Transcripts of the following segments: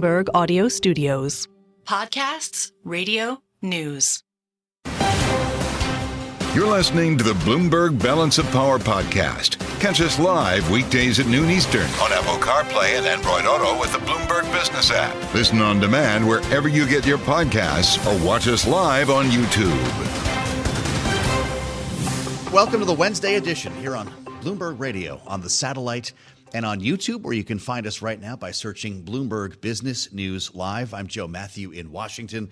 Bloomberg Audio Studios. Podcasts, radio, news. You're listening to the Bloomberg Balance of Power podcast. Catch us live weekdays at noon Eastern on Apple CarPlay and Android Auto with the Bloomberg Business app. Listen on demand wherever you get your podcasts or watch us live on YouTube. Welcome to the Wednesday edition here on Bloomberg Radio, on the satellite, and on YouTube, where you can find us right now by searching Bloomberg Business News Live. I'm Mathieu in Washington,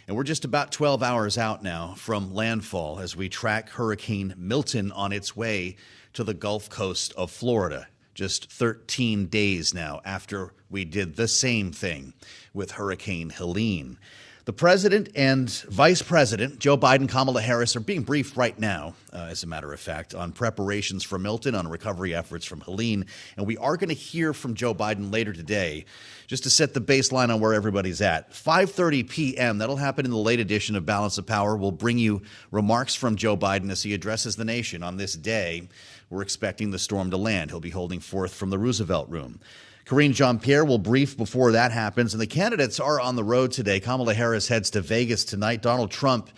and we're just about 12 hours out now from landfall as we track Hurricane Milton on its way to the Gulf Coast of Florida. Just 13 days now after we did the same thing with Hurricane Helene. The president and vice president, Joe Biden, Kamala Harris, are being briefed right now, as a matter of fact, on preparations for Milton, on recovery efforts from Helene. And we are going to hear from Joe Biden later today, just to set the baseline on where everybody's at. 5:30 p.m., that'll happen in the late edition of Balance of Power. We'll bring you remarks from Joe Biden as he addresses the nation on this day. We're expecting the storm to land. He'll be holding forth from the Roosevelt Room. Karine Jean-Pierre will brief before that happens. And the candidates are on the road today. Kamala Harris heads to Vegas tonight. Donald Trump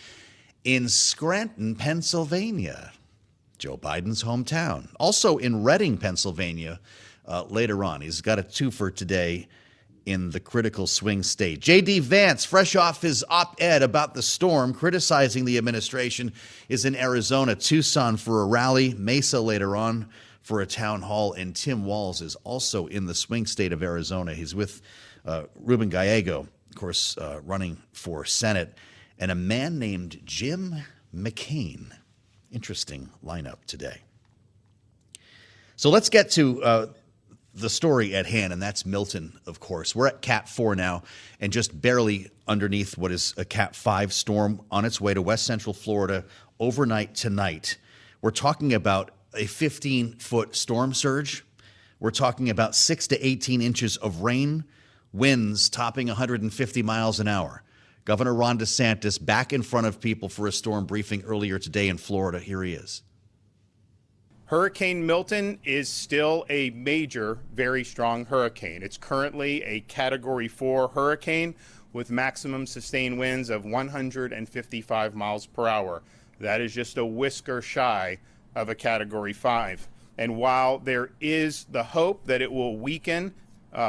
in Scranton, Pennsylvania, Joe Biden's hometown. Also in Reading, Pennsylvania, later on. He's got a twofer today in the critical swing state. J.D. Vance, fresh off his op-ed about the storm, criticizing the administration, is in Arizona, Tucson for a rally, Mesa later on for a town hall, and Tim Walz is also in the swing state of Arizona. He's with Ruben Gallego, of course, running for Senate, and a man named Jim McCain. Interesting lineup today. So let's get to the story at hand, and that's Milton, of course. We're at Cat 4 now, and just barely underneath what is a Cat 5 storm on its way to west central Florida overnight tonight. We're talking about a 15-foot storm surge. We're talking about 6 to 18 inches of rain, winds topping 150 miles an hour. Governor Ron DeSantis back in front of people for a storm briefing earlier today in Florida. Here he is. Hurricane Milton is still a major, very strong hurricane. It's currently a Category 4 hurricane with maximum sustained winds of 155 miles per hour. That is just a whisker shy of a Category 5. And while there is the hope that it will weaken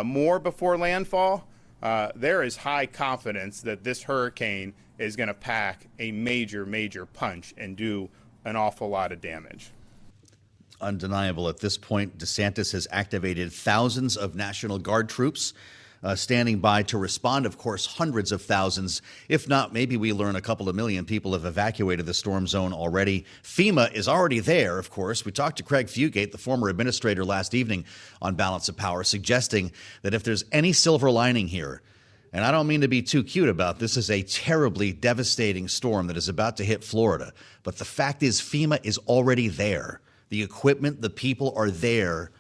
more before landfall, there is high confidence that this hurricane is going to pack a major, major punch and do an awful lot of damage. Undeniable at this point. DeSantis has activated thousands of National Guard troops standing by to respond. Of course, hundreds of thousands, if not, maybe we learn a couple of million people have evacuated the storm zone already. FEMA is already there, of course. We talked to Craig Fugate, the former administrator, last evening on Balance of Power, suggesting that if there's any silver lining here, and I don't mean to be too cute about this, is a terribly devastating storm that is about to hit Florida. But the fact is, FEMA is already there. The equipment, the people are there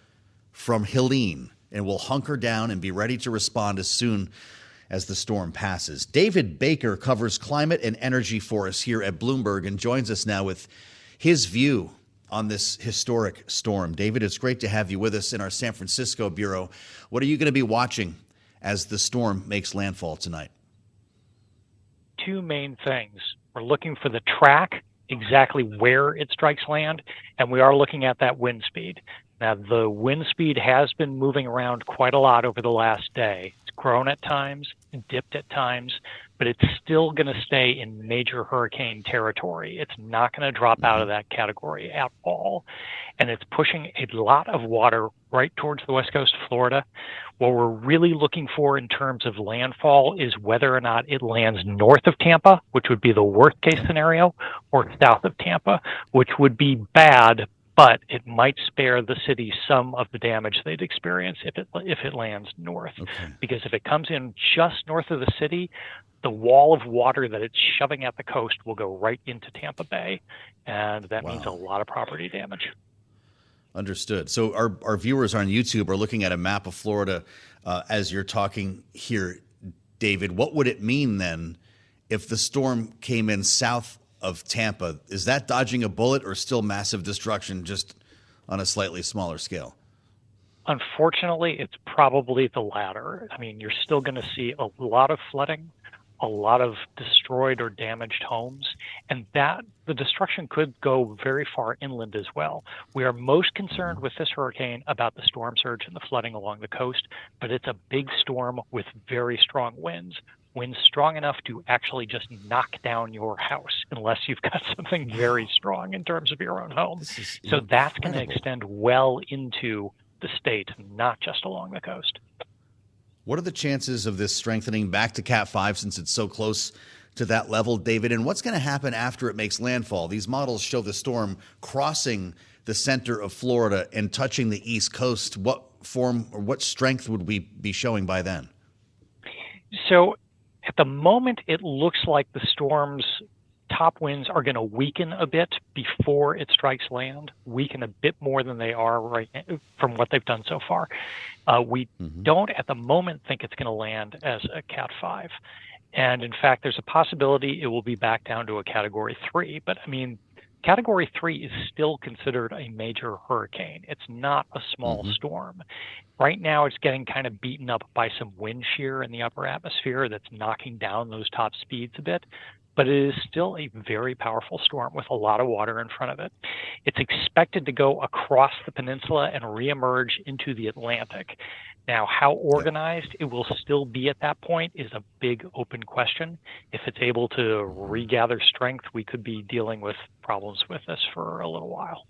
from Helene, and will hunker down and be ready to respond as soon as the storm passes. David Baker covers climate and energy for us here at Bloomberg and joins us now with his view on this historic storm. David, it's great to have you with us in our San Francisco bureau. What are you going to be watching as the storm makes landfall tonight? Two main things. We're looking for the track, exactly where it strikes land, and we are looking at that wind speed. Now, the wind speed has been moving around quite a lot over the last day. It's grown at times, dipped at times, but it's still going to stay in major hurricane territory. It's not going to drop out of that category at all. And it's pushing a lot of water right towards the west coast of Florida. What we're really looking for in terms of landfall is whether or not it lands north of Tampa, which would be the worst case scenario, or south of Tampa, which would be bad, but it might spare the city some of the damage they'd experience if it lands north. Okay. Because if it comes in just north of the city, the wall of water that it's shoving at the coast will go right into Tampa Bay, and that means a lot of property damage. Understood. So our viewers on YouTube are looking at a map of Florida as you're talking here, David. What would it mean then if the storm came in south of Tampa? Is that dodging a bullet or still massive destruction, just on a slightly smaller scale? Unfortunately, it's probably the latter. I mean, you're still going to see a lot of flooding, a lot of destroyed or damaged homes, and that the destruction could go very far inland as well. We are most concerned with this hurricane about the storm surge and the flooding along the coast, but it's a big storm with very strong winds. Winds strong enough to actually just knock down your house unless you've got something very strong in terms of your own home. So that's going to extend well into the state, not just along the coast. What are the chances of this strengthening back to Cat 5 since it's so close to that level, David? And what's going to happen after it makes landfall? These models show the storm crossing the center of Florida and touching the East Coast. What form or what strength would we be showing by then? So at the moment, it looks like the storm's top winds are going to weaken a bit before it strikes land, weaken a bit more than they are right now, from what they've done so far. We don't at the moment think it's going to land as a Cat 5. And in fact, there's a possibility it will be back down to a Category 3. But I mean, Category 3 is still considered a major hurricane. It's not a small storm. Right now, it's getting kind of beaten up by some wind shear in the upper atmosphere that's knocking down those top speeds a bit. But it is still a very powerful storm with a lot of water in front of it. It's expected to go across the peninsula and reemerge into the Atlantic. Now, how organized it will still be at that point is a big open question. If it's able to regather strength, we could be dealing with problems with this for a little while.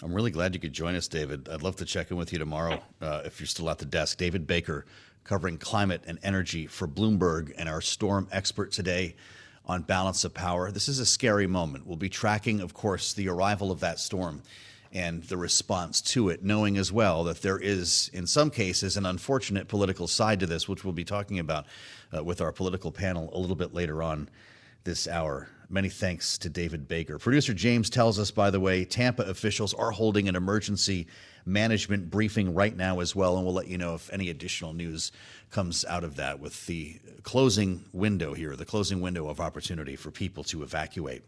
I'm really glad you could join us, David. I'd love to check in with you tomorrow if you're still at the desk. David Baker, covering climate and energy for Bloomberg, and our storm expert today on Balance of Power. This is a scary moment. We'll be tracking, of course, the arrival of that storm and the response to it, knowing as well that there is, in some cases, an unfortunate political side to this, which we'll be talking about with our political panel a little bit later on this hour. Many thanks to David Baker. Producer James tells us, by the way, Tampa officials are holding an emergency management briefing right now as well, and we'll let you know if any additional news comes out of that with the closing window here, the closing window of opportunity for people to evacuate.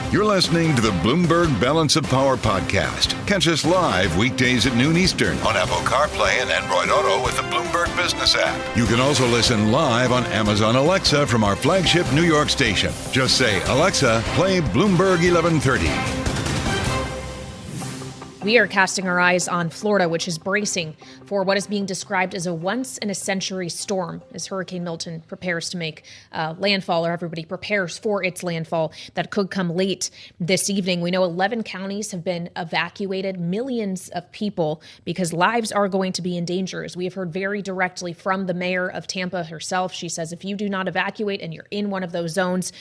You're listening to the Bloomberg Balance of Power podcast. Catch us live weekdays at noon Eastern on Apple CarPlay and Android Auto with the Bloomberg Business app. You can also listen live on Amazon Alexa from our flagship New York station. Just say, Alexa, play Bloomberg 1130. We are casting our eyes on Florida, which is bracing for what is being described as a once-in-a-century storm as Hurricane Milton prepares to make landfall, or everybody prepares for its landfall that could come late this evening. We know 11 counties have been evacuated, millions of people, because lives are going to be in danger. As we have heard very directly from the mayor of Tampa herself, she says if you do not evacuate and you're in one of those zones,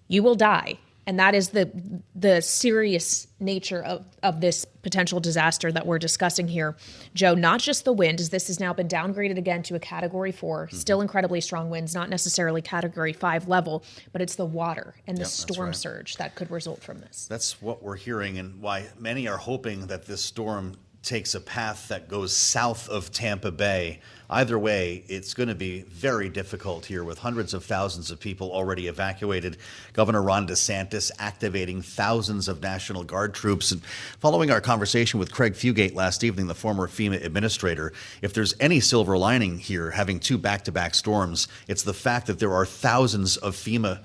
you will die. And that is the serious nature of this potential disaster that we're discussing here. Joe, not just the wind, as this has now been downgraded again to a Category 4, still incredibly strong winds, not necessarily Category 5 level, but it's the water and the storm surge that could result from this. That's what we're hearing, and why many are hoping that this storm takes a path that goes south of Tampa Bay. Either way, it's going to be very difficult here with hundreds of thousands of people already evacuated. Governor Ron DeSantis activating thousands of National Guard troops. And following our conversation with Craig Fugate last evening, the former FEMA administrator, if there's any silver lining here, having two back-to-back storms, it's the fact that there are thousands of FEMA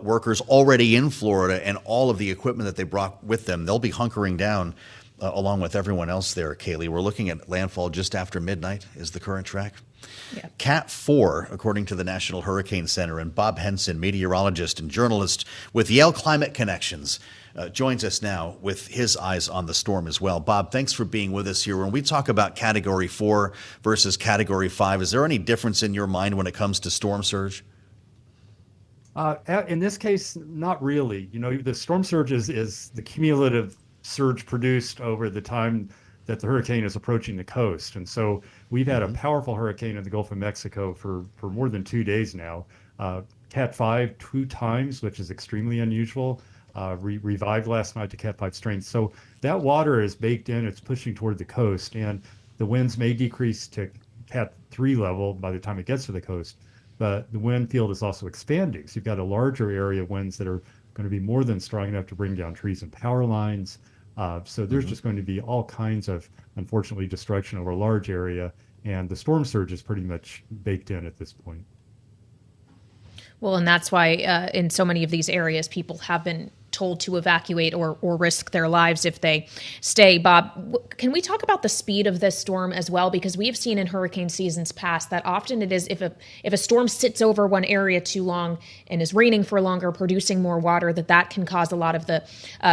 workers already in Florida, and all of the equipment that they brought with them, they'll be hunkering down along with everyone else there, Kailey. We're looking at landfall just after midnight is the current track. Yeah. Cat 4, according to the National Hurricane Center, and Bob Henson, meteorologist and journalist with Yale Climate Connections, joins us now with his eyes on the storm as well. Bob, thanks for being with us here. When we talk about Category 4 versus Category 5, is there any difference in your mind when it comes to storm surge? In this case, not really. You know, the storm surge is the cumulative surge produced over the time that the hurricane is approaching the coast. And so we've had a powerful hurricane in the Gulf of Mexico for more than 2 days now. Cat 5 2 times, which is extremely unusual, revived last night to Cat 5 strength. So that water is baked in, it's pushing toward the coast, and the winds may decrease to Cat 3 level by the time it gets to the coast, but the wind field is also expanding. So you've got a larger area of winds that are going to be more than strong enough to bring down trees and power lines, So there's just going to be all kinds of, unfortunately, destruction over a large area, and the storm surge is pretty much baked in at this point. Well, and that's why in so many of these areas, people have been told to evacuate or risk their lives if they stay. Bob, can we talk about the speed of this storm as well? Because we have seen in hurricane seasons past that often it is if a storm sits over one area too long and is raining for longer, producing more water, that can cause a lot of the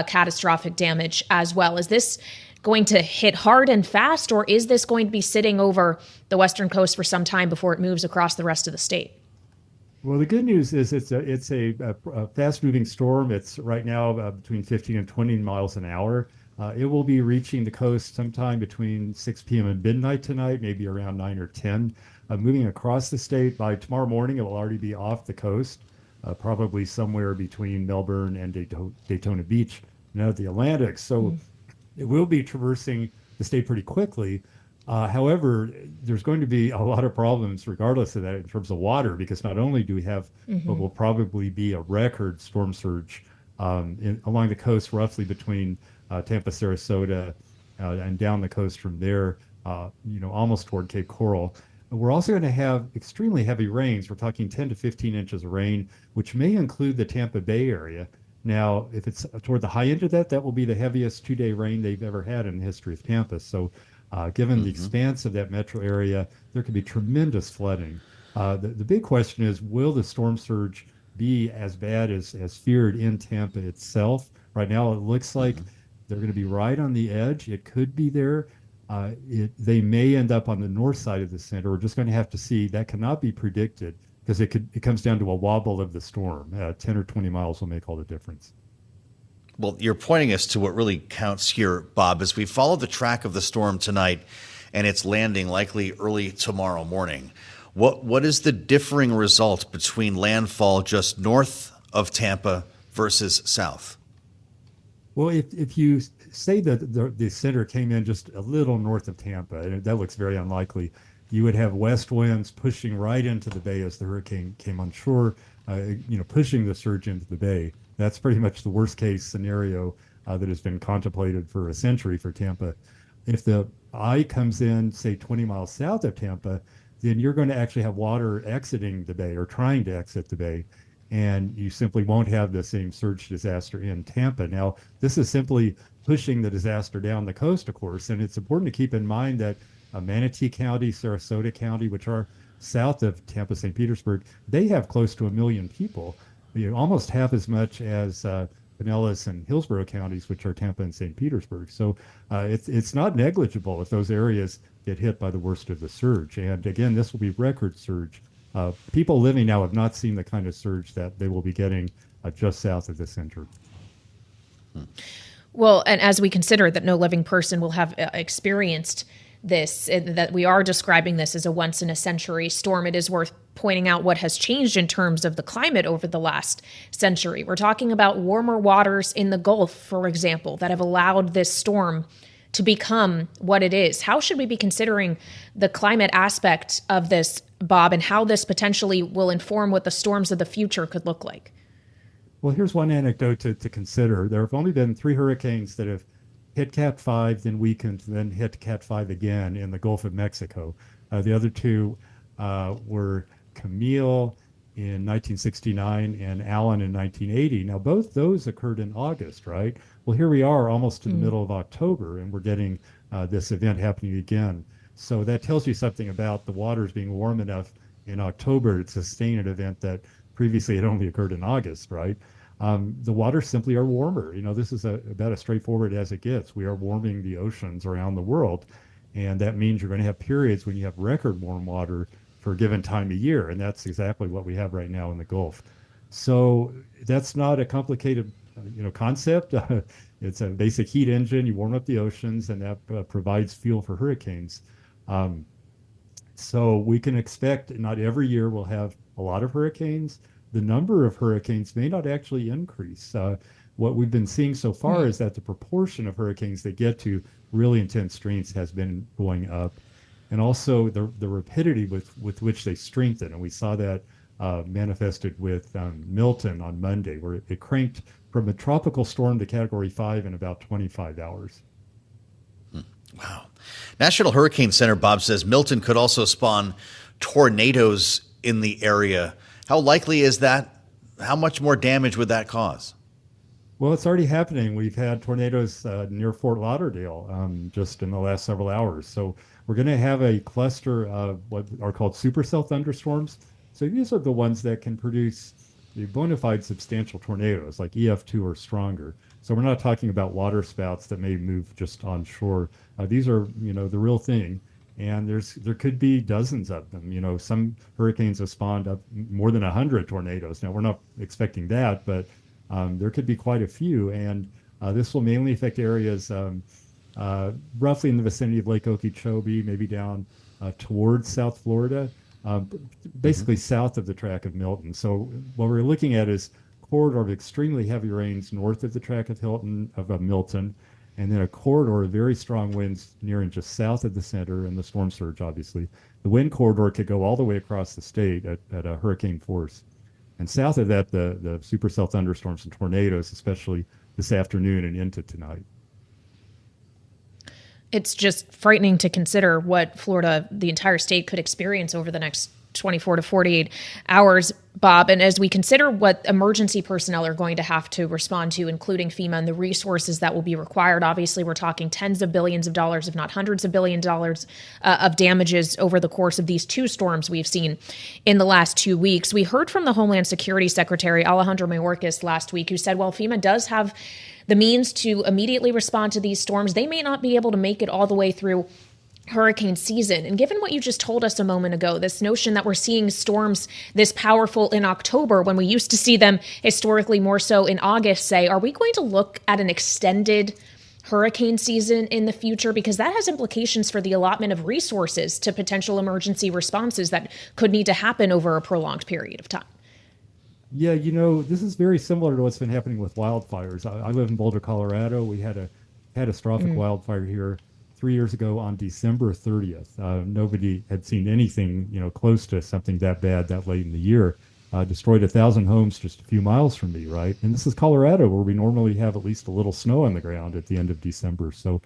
catastrophic damage as well. Is this going to hit hard and fast, or is this going to be sitting over the western coast for some time before it moves across the rest of the state? Well, the good news is it's a fast-moving storm. It's right now between 15 and 20 miles an hour. It will be reaching the coast sometime between 6 p.m. and midnight tonight, maybe around 9 or 10. Moving across the state by tomorrow morning, it will already be off the coast, probably somewhere between Melbourne and Daytona Beach, and the Atlantic. So it will be traversing the state pretty quickly. However, there's going to be a lot of problems regardless of that in terms of water, because not only do we have what will probably be a record storm surge along the coast, roughly between Tampa, Sarasota, and down the coast from there, almost toward Cape Coral. We're also going to have extremely heavy rains. We're talking 10 to 15 inches of rain, which may include the Tampa Bay area. Now, if it's toward the high end of that will be the heaviest two-day rain they've ever had in the history of Tampa. So given the expanse of that metro area, there could be tremendous flooding. The big question is, will the storm surge be as bad as feared in Tampa itself? Right now, it looks like they're going to be right on the edge. It could be there. They may end up on the north side of the center. We're just going to have to see. That cannot be predicted because it comes down to a wobble of the storm. 10 or 20 miles will make all the difference. Well, you're pointing us to what really counts here, Bob, as we follow the track of the storm tonight and its landing likely early tomorrow morning. What is the differing result between landfall just north of Tampa versus south? Well, if you say that the center came in just a little north of Tampa, and that looks very unlikely, you would have west winds pushing right into the bay as the hurricane came on shore, pushing the surge into the bay. That's pretty much the worst case scenario that has been contemplated for a century for Tampa. If the eye comes in, say, 20 miles south of Tampa, then you're going to actually have water exiting the bay or trying to exit the bay, and you simply won't have the same surge disaster in Tampa. Now, this is simply pushing the disaster down the coast, of course, and it's important to keep in mind that Manatee County, Sarasota County, which are south of Tampa, St. Petersburg, they have close to 1 million people. Almost half as much as Pinellas and Hillsborough counties, which are Tampa and St. Petersburg. So it's not negligible if those areas get hit by the worst of the surge. And again, this will be record surge. People living now have not seen the kind of surge that they will be getting just south of the center. Well, and as we consider that no living person will have experienced this, that we are describing this as a once in a century storm, it is worth pointing out what has changed in terms of the climate over the last century. We're talking about warmer waters in the Gulf, for example, that have allowed this storm to become what it is. How should we be considering the climate aspect of this, Bob, and how this potentially will inform what the storms of the future could look like? Well, here's one anecdote to consider. There have only been 3 hurricanes that have hit Cat 5, then weakened, then hit Cat 5 again in the Gulf of Mexico. The other 2 were Camille in 1969 and Allen in 1980. Now, both those occurred in August, right? Well, here we are almost to the middle of October, and we're getting this event happening again. So that tells you something about the waters being warm enough in October to sustain an event that previously had only occurred in August, right? The waters simply are warmer. This is about as straightforward as it gets. We are warming the oceans around the world, and that means you're going to have periods when you have record warm water for a given time of year, and that's exactly what we have right now in the Gulf. So that's not a complicated, concept. It's a basic heat engine. You warm up the oceans, and that provides fuel for hurricanes. So we can expect not every year we'll have a lot of hurricanes. The number of hurricanes may not actually increase. What we've been seeing so far is that the proportion of hurricanes that get to really intense strengths has been going up, and also the rapidity with which they strengthen. And we saw that manifested with Milton on Monday, where it cranked from a tropical storm to Category 5 in about 25 hours. Wow. National Hurricane Center, Bob, says Milton could also spawn tornadoes in the area. How likely is that? How much more damage would that cause? Well, it's already happening. We've had tornadoes near Fort Lauderdale just in the last several hours. So we're going to have a cluster of what are called supercell thunderstorms. So these are the ones that can produce the bona fide substantial tornadoes like EF2 or stronger. So we're not talking about water spouts that may move just on shore. These are, the real thing. And there could be dozens of them. Some hurricanes have spawned up more than 100 tornadoes. Now, we're not expecting that, but there could be quite a few. And this will mainly affect areas roughly in the vicinity of Lake Okeechobee, maybe down towards South Florida, basically south of the track of Milton. So what we're looking at is a corridor of extremely heavy rains north of the track of Milton, and then a corridor of very strong winds near and just south of the center and the storm surge, obviously. The wind corridor could go all the way across the state at a hurricane force. And south of that, the supercell thunderstorms and tornadoes, especially this afternoon and into tonight. It's just frightening to consider what Florida, the entire state, could experience over the next 24 to 48 hours, Bob. And as we consider what emergency personnel are going to have to respond to, including FEMA and the resources that will be required, obviously we're talking tens of billions of dollars, if not hundreds of billions of dollars of damages over the course of these two storms we've seen in the last 2 weeks. We heard from the Homeland Security Secretary Alejandro Mayorkas last week, who said, well, FEMA does have the means to immediately respond to these storms. They may not be able to make it all the way through hurricane season. And given what you just told us a moment ago, this notion that we're seeing storms this powerful in October when we used to see them historically more so in August, say, are we going to look at an extended hurricane season in the future? Because that has implications for the allotment of resources to potential emergency responses that could need to happen over a prolonged period of time. Yeah, this is very similar to what's been happening with wildfires. I live in Boulder, Colorado. We had a catastrophic wildfire here 3 years ago on December 30th. Nobody had seen anything, close to something that bad that late in the year. Destroyed 1,000 homes just a few miles from me, right? And this is Colorado, where we normally have at least a little snow on the ground at the end of December. So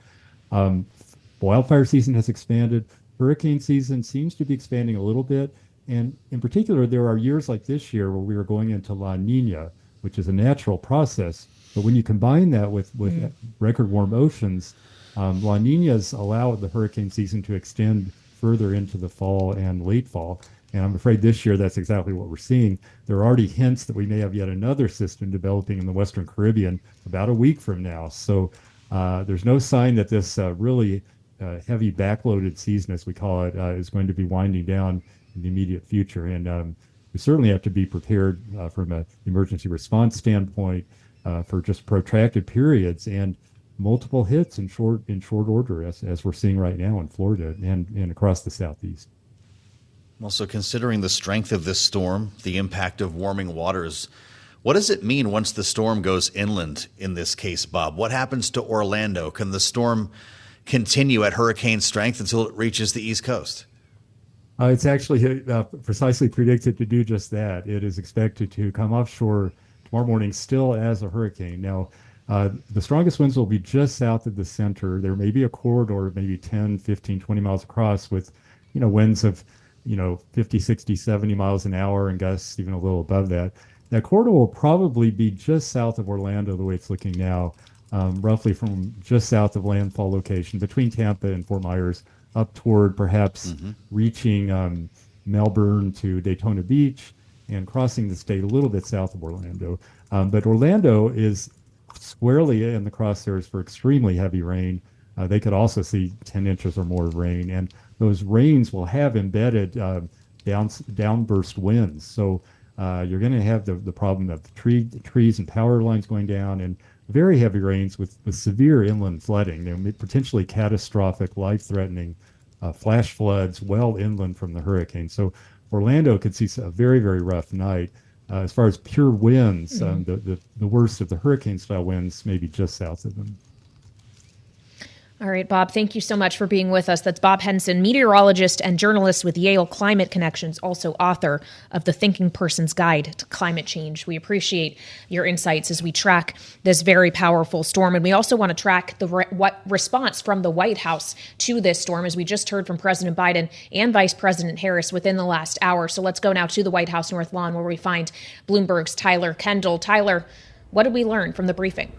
wildfire season has expanded. Hurricane season seems to be expanding a little bit. And in particular, there are years like this year where we are going into La Nina, which is a natural process. But when you combine that with record warm oceans, La Ninas allow the hurricane season to extend further into the fall and late fall. And I'm afraid this year that's exactly what we're seeing. There are already hints that we may have yet another system developing in the Western Caribbean about a week from now. So there's no sign that this really heavy backloaded season, as we call it, is going to be winding down in the immediate future. And we certainly have to be prepared from an emergency response standpoint for just protracted periods and multiple hits in short order, as we're seeing right now in Florida and across the Southeast. Also, considering the strength of this storm, the impact of warming waters, what does it mean once the storm goes inland in this case, Bob? What happens to Orlando? Can the storm continue at hurricane strength until it reaches the East Coast? It's actually precisely predicted to do just that. It is expected to come offshore tomorrow morning still as a hurricane. Now, the strongest winds will be just south of the center. There may be a corridor of maybe 10, 15, 20 miles across with, winds of, 50, 60, 70 miles an hour and gusts even a little above that. That corridor will probably be just south of Orlando, the way it's looking now, roughly from just south of landfall location between Tampa and Fort Myers up toward perhaps reaching Melbourne to Daytona Beach and crossing the state a little bit south of Orlando. But Orlando is squarely in the crosshairs for extremely heavy rain. They could also see 10 inches or more of rain. And those rains will have embedded downburst winds. So you're going to have the problem of trees and power lines going down and very heavy rains with severe inland flooding, potentially catastrophic, life-threatening flash floods well inland from the hurricane. So Orlando could see a very, very rough night. As far as pure winds, the worst of the hurricane-style winds may be just south of them. All right, Bob, thank you so much for being with us. That's Bob Henson, meteorologist and journalist with Yale Climate Connections, also author of The Thinking Person's Guide to Climate Change. We appreciate your insights as we track this very powerful storm. And we also want to track the response from the White House to this storm, as we just heard from President Biden and Vice President Harris within the last hour. So let's go now to the White House North Lawn, where we find Bloomberg's Tyler Kendall. Tyler, what did we learn from the briefing?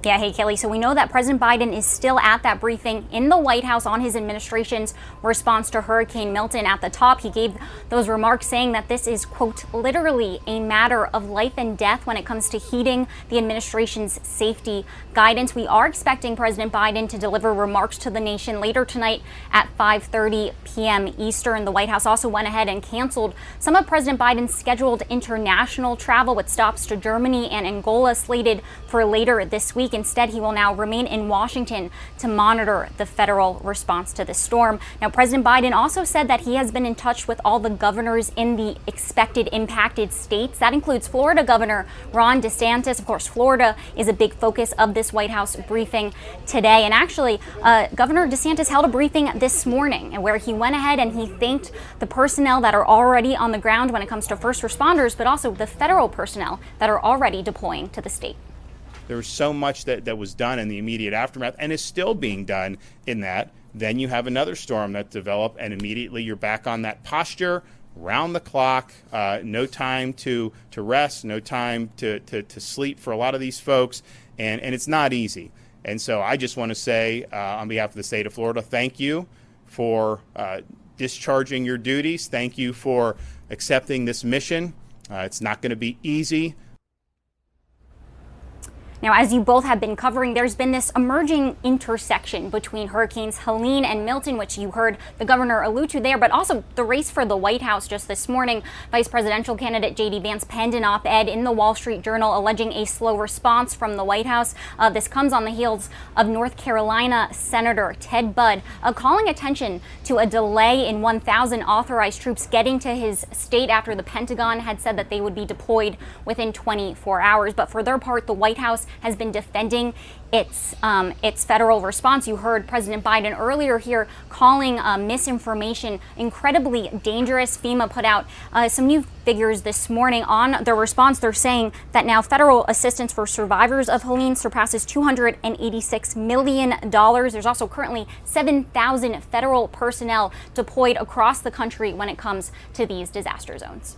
Yeah, hey, Kailey. So we know that President Biden is still at that briefing in the White House on his administration's response to Hurricane Milton. At the top, he gave those remarks saying that this is, quote, literally a matter of life and death when it comes to heeding the administration's safety guidance. We are expecting President Biden to deliver remarks to the nation later tonight at 5:30 p.m. Eastern. The White House also went ahead and canceled some of President Biden's scheduled international travel, with stops to Germany and Angola slated for later this week. Instead, he will now remain in Washington to monitor the federal response to the storm. Now, President Biden also said that he has been in touch with all the governors in the expected impacted states. That includes Florida Governor Ron DeSantis. Of course, Florida is a big focus of this White House briefing today. And actually, Governor DeSantis held a briefing this morning where he went ahead and he thanked the personnel that are already on the ground when it comes to first responders, but also the federal personnel that are already deploying to the state. There was so much that was done in the immediate aftermath and is still being done in that. Then you have another storm that developed, and immediately you're back on that posture, round the clock, no time to rest, no time to sleep for a lot of these folks, and it's not easy. And so I just want to say, on behalf of the state of Florida, thank you for discharging your duties. Thank you for accepting this mission. It's not going to be easy. Now, as you both have been covering, there's been this emerging intersection between Hurricanes Helene and Milton, which you heard the governor allude to there, but also the race for the White House. Just this morning, vice presidential candidate J.D. Vance penned an op-ed in the Wall Street Journal alleging a slow response from the White House. This comes on the heels of North Carolina Senator Ted Budd calling attention to a delay in 1,000 authorized troops getting to his state after the Pentagon had said that they would be deployed within 24 hours. But for their part, the White House has been defending its federal response. You heard President Biden earlier here calling misinformation incredibly dangerous. FEMA put out some new figures this morning on their response. They're saying that now federal assistance for survivors of Helene surpasses $286 million. There's also currently 7,000 federal personnel deployed across the country when it comes to these disaster zones.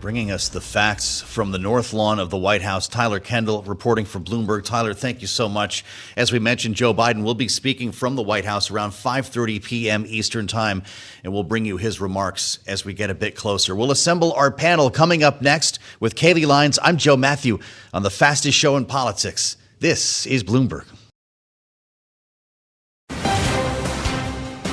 Bringing us the facts from the North Lawn of the White House, Tyler Kendall reporting for Bloomberg. Tyler, thank you so much. As we mentioned, Joe Biden will be speaking from the White House around 5:30 p.m. Eastern Time, and we'll bring you his remarks as we get a bit closer. We'll assemble our panel coming up next with Kailey, Leinz. I'm Joe Mathieu on the fastest show in politics. This is Bloomberg.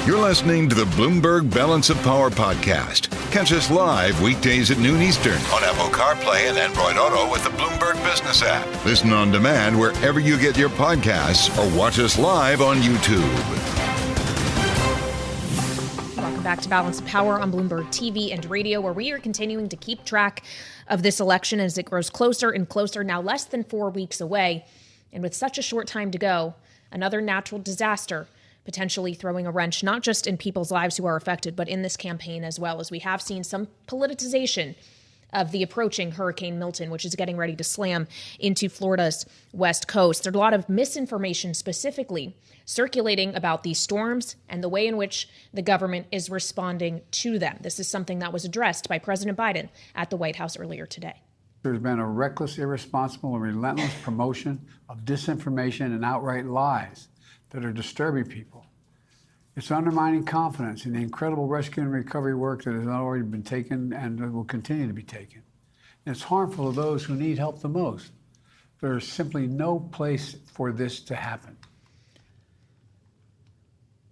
You're listening to the Bloomberg Balance of Power podcast. Catch us live weekdays at noon Eastern on Apple CarPlay and Android Auto with the Bloomberg Business app. Listen on demand wherever you get your podcasts or watch us live on YouTube. Welcome back to Balance of Power on Bloomberg TV and radio, where we are continuing to keep track of this election as it grows closer and closer, now less than 4 weeks away. And with such a short time to go, another natural disaster potentially throwing a wrench, not just in people's lives who are affected, but in this campaign as well, as we have seen some politicization of the approaching Hurricane Milton, which is getting ready to slam into Florida's west coast. There's a lot of misinformation specifically circulating about these storms and the way in which the government is responding to them. This is something that was addressed by President Biden at the White House earlier today. There's been a reckless, irresponsible, and relentless promotion of disinformation and outright lies that are disturbing people. It's undermining confidence in the incredible rescue and recovery work that has already been taken and will continue to be taken. And it's harmful to those who need help the most. There's simply no place for this to happen.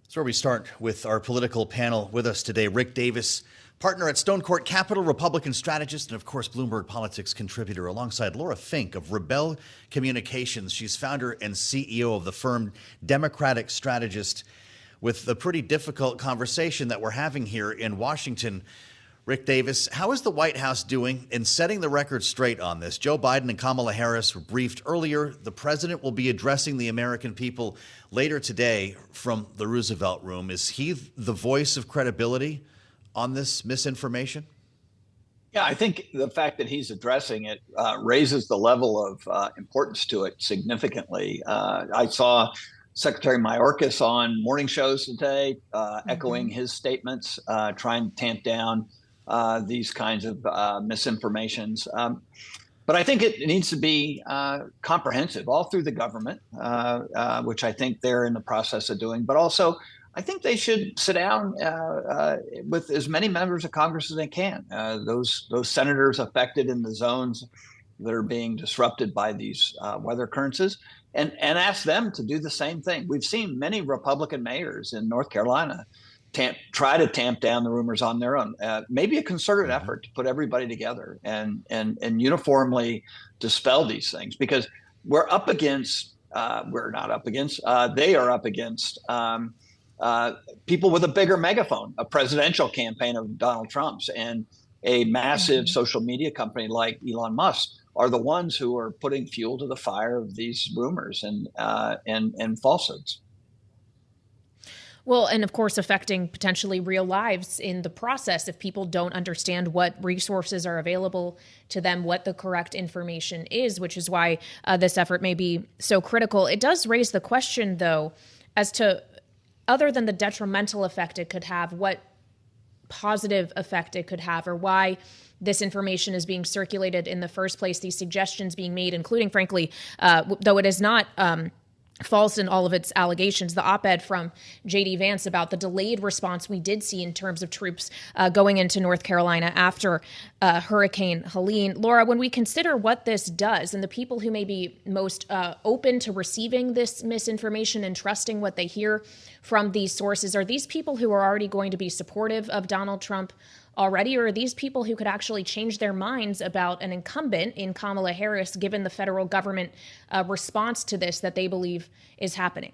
That's where we start with our political panel. With us today, Rick Davis, partner at Stone Court Capital, Republican strategist, and of course, Bloomberg Politics contributor, alongside Laura Fink of Rebel Communications. She's founder and CEO of the firm Democratic Strategist, with the pretty difficult conversation that we're having here in Washington. Rick Davis, how is the White House doing in setting the record straight on this? Joe Biden and Kamala Harris were briefed earlier. The president will be addressing the American people later today from the Roosevelt Room. Is he the voice of credibility on this misinformation? Yeah, I think the fact that he's addressing it raises the level of importance to it significantly. I saw Secretary Mayorkas on morning shows today, echoing his statements, trying to tamp down these kinds of misinformations. But I think it needs to be comprehensive all through the government, which I think they're in the process of doing. But also, I think they should sit down with as many members of Congress as they can. Those senators affected in the zones that are being disrupted by these weather occurrences, and ask them to do the same thing. We've seen many Republican mayors in North Carolina try to tamp down the rumors on their own. Maybe a concerted effort to put everybody together and uniformly dispel these things, because we're up against, we're not up against, they are up against people with a bigger megaphone, a presidential campaign of Donald Trump's, and a massive social media company like Elon Musk are the ones who are putting fuel to the fire of these rumors and falsehoods. Well, and of course, affecting potentially real lives in the process if people don't understand what resources are available to them, what the correct information is, which is why this effort may be so critical. It does raise the question, though, as to, other than the detrimental effect it could have, what positive effect it could have, or why this information is being circulated in the first place, these suggestions being made, including, frankly, though it is not false in all of its allegations, the op-ed from J.D. Vance about the delayed response we did see in terms of troops going into North Carolina after Hurricane Helene. Laura, when we consider what this does and the people who may be most open to receiving this misinformation and trusting what they hear from these sources, are these people who are already going to be supportive of Donald Trump already, or are these people who could actually change their minds about an incumbent in Kamala Harris, given the federal government response to this that they believe is happening?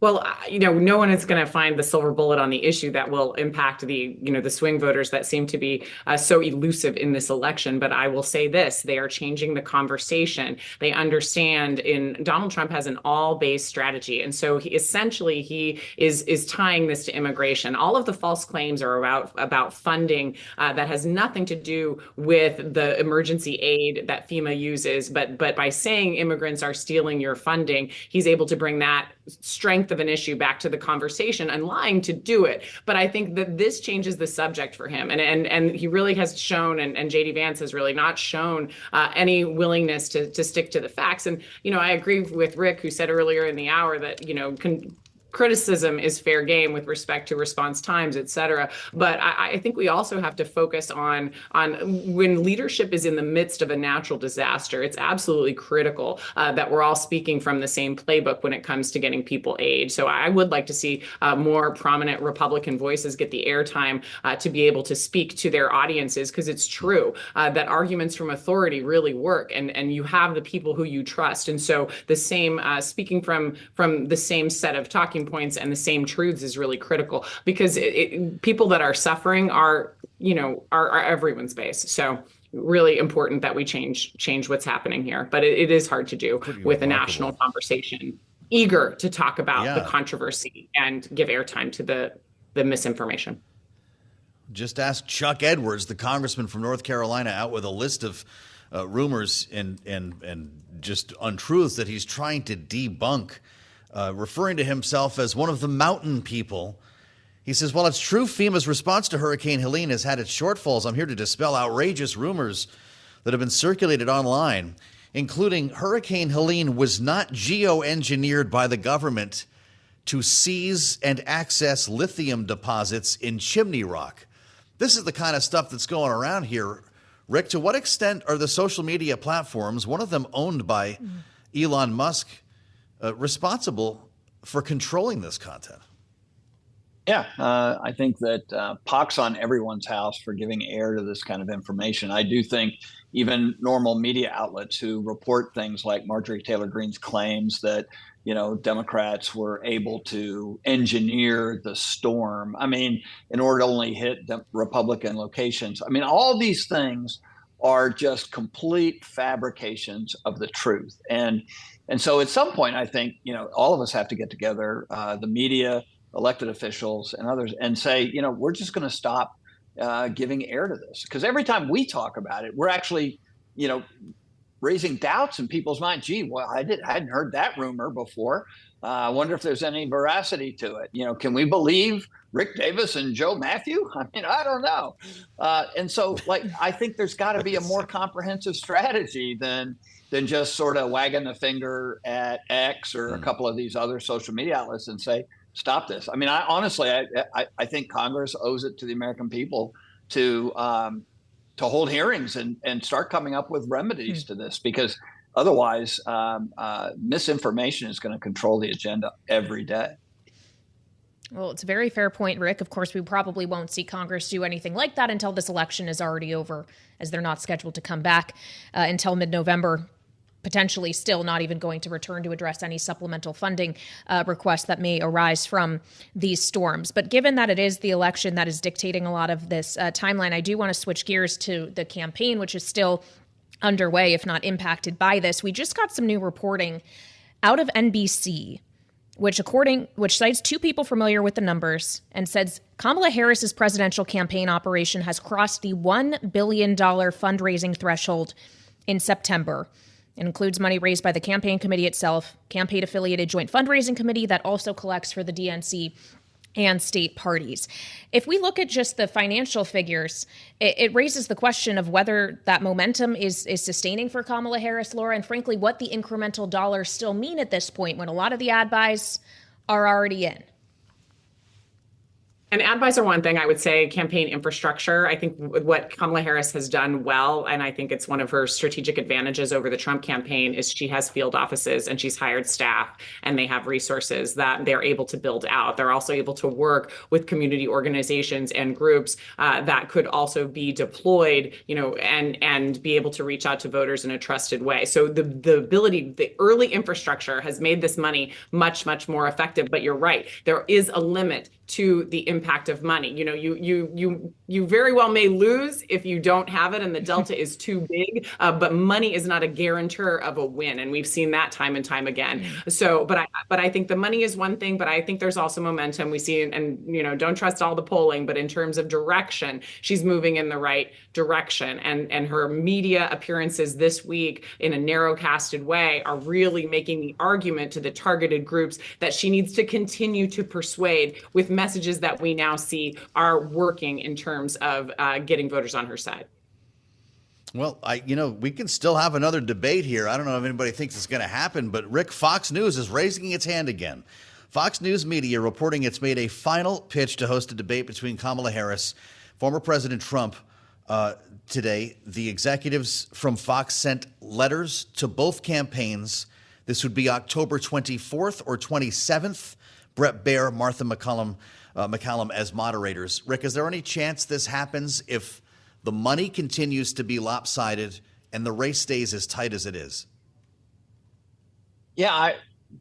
Well, no one is going to find the silver bullet on the issue that will impact the swing voters that seem to be so elusive in this election. But I will say this, they are changing the conversation. They understand Donald Trump has an all-based strategy. And so he is tying this to immigration. All of the false claims are about funding that has nothing to do with the emergency aid that FEMA uses. But by saying immigrants are stealing your funding, he's able to bring that strength of an issue back to the conversation and lying to do it. But I think that this changes the subject for him. And he really has shown, and J.D. Vance has really not shown any willingness to stick to the facts. And, I agree with Rick, who said earlier in the hour that, criticism is fair game with respect to response times, et cetera. But I think we also have to focus on when leadership is in the midst of a natural disaster, it's absolutely critical that we're all speaking from the same playbook when it comes to getting people aid. So I would like to see more prominent Republican voices get the airtime to be able to speak to their audiences, because it's true that arguments from authority really work, and you have the people who you trust. And so the same speaking from the same set of talking points and the same truths is really critical, because people that are suffering are everyone's base. So really important that we change what's happening here. But it is hard to do with a national conversation eager to talk about the controversy and give airtime to the misinformation. Just ask Chuck Edwards, the congressman from North Carolina, out with a list of rumors and just untruths that he's trying to debunk. Referring to himself as one of the mountain people. He says, while it's true FEMA's response to Hurricane Helene has had its shortfalls, I'm here to dispel outrageous rumors that have been circulated online, including Hurricane Helene was not geoengineered by the government to seize and access lithium deposits in Chimney Rock. This is the kind of stuff that's going around here. Rick, to what extent are the social media platforms, one of them owned by Elon Musk, responsible for controlling this content? Yeah, I think that pox on everyone's house for giving air to this kind of information. I do think even normal media outlets who report things like Marjorie Taylor Greene's claims that, Democrats were able to engineer the storm. I mean, in order to only hit the Republican locations. I mean, all these things are just complete fabrications of the truth. And so at some point, I think, all of us have to get together, the media, elected officials, and others, and say, we're just going to stop giving air to this. Because every time we talk about it, we're actually, raising doubts in people's minds. Gee, well, I hadn't heard that rumor before. I wonder if there's any veracity to it. Can we believe Rick Davis and Joe Mathieu? I mean, I don't know. And so, I think there's got to be a more comprehensive strategy than just sort of wagging the finger at X or a couple of these other social media outlets and say, stop this. I mean, I think Congress owes it to the American people to hold hearings and start coming up with remedies to this, because otherwise misinformation is going to control the agenda every day. Well, it's a very fair point, Rick. Of course, we probably won't see Congress do anything like that until this election is already over, as they're not scheduled to come back until mid-November. Potentially still not even going to return to address any supplemental funding requests that may arise from these storms. But given that it is the election that is dictating a lot of this timeline, I do want to switch gears to the campaign, which is still underway, if not impacted by this. We just got some new reporting out of NBC, which cites two people familiar with the numbers and says Kamala Harris's presidential campaign operation has crossed the $1 billion fundraising threshold in September. It includes money raised by the campaign committee itself, campaign-affiliated joint fundraising committee that also collects for the DNC and state parties. If we look at just the financial figures, it raises the question of whether that momentum is sustaining for Kamala Harris, Laura, and frankly, what the incremental dollars still mean at this point when a lot of the ad buys are already in. And ad buys are one thing. I would say campaign infrastructure. I think what Kamala Harris has done well, and I think it's one of her strategic advantages over the Trump campaign, is she has field offices and she's hired staff and they have resources that they're able to build out. They're also able to work with community organizations and groups that could also be deployed, and be able to reach out to voters in a trusted way. So the early infrastructure has made this money much, much more effective. But you're right, there is a limit to the impact of money. You very well may lose if you don't have it and the delta is too big, but money is not a guarantor of a win. And we've seen that time and time again. So, but I think the money is one thing, but I think there's also momentum. We see, and don't trust all the polling, but in terms of direction, she's moving in the right direction. And her media appearances this week in a narrow casted way are really making the argument to the targeted groups that she needs to continue to persuade with messages that we now see are working in terms of getting voters on her side. Well, we can still have another debate here. I don't know if anybody thinks it's going to happen, but Rick, Fox News is raising its hand again. Fox News Media reporting it's made a final pitch to host a debate between Kamala Harris, former President Trump. Today, the executives from Fox sent letters to both campaigns. This would be October 24th or 27th. Brett Baer, Martha McCallum as moderators. Rick, is there any chance this happens if the money continues to be lopsided and the race stays as tight as it is? Yeah, I'm